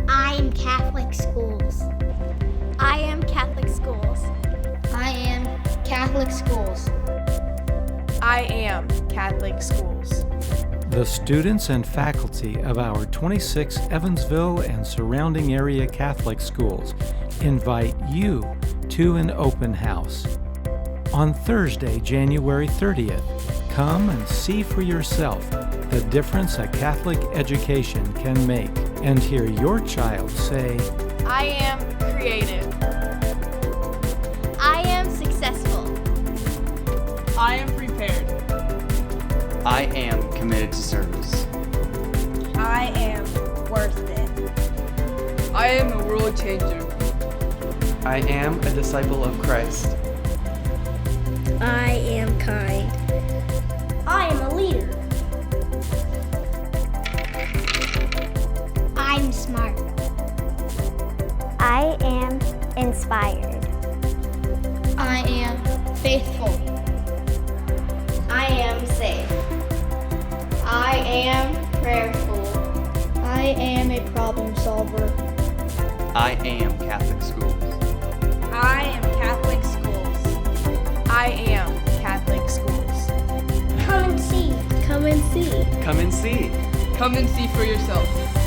I am Catholic Schools. I am Catholic Schools. I am Catholic Schools. I am Catholic Schools. The students and faculty of our 26 Evansville and surrounding area Catholic schools invite you to an open house. On Thursday, January 30th, come and see for yourself the difference a Catholic education can make and hear your child say, I am creative. I am successful. I am prepared. I am committed to service. I am worth it. I am a world changer. I am a disciple of Christ. I am kind. I am a leader. I'm smart. I am inspired. I am faithful. I am safe. I am prayerful. I am a problem solver. I am Catholic Schools. I am Catholic Schools. I am Catholic Schools. Come and see. Come and see. Come and see. Come and see for yourself.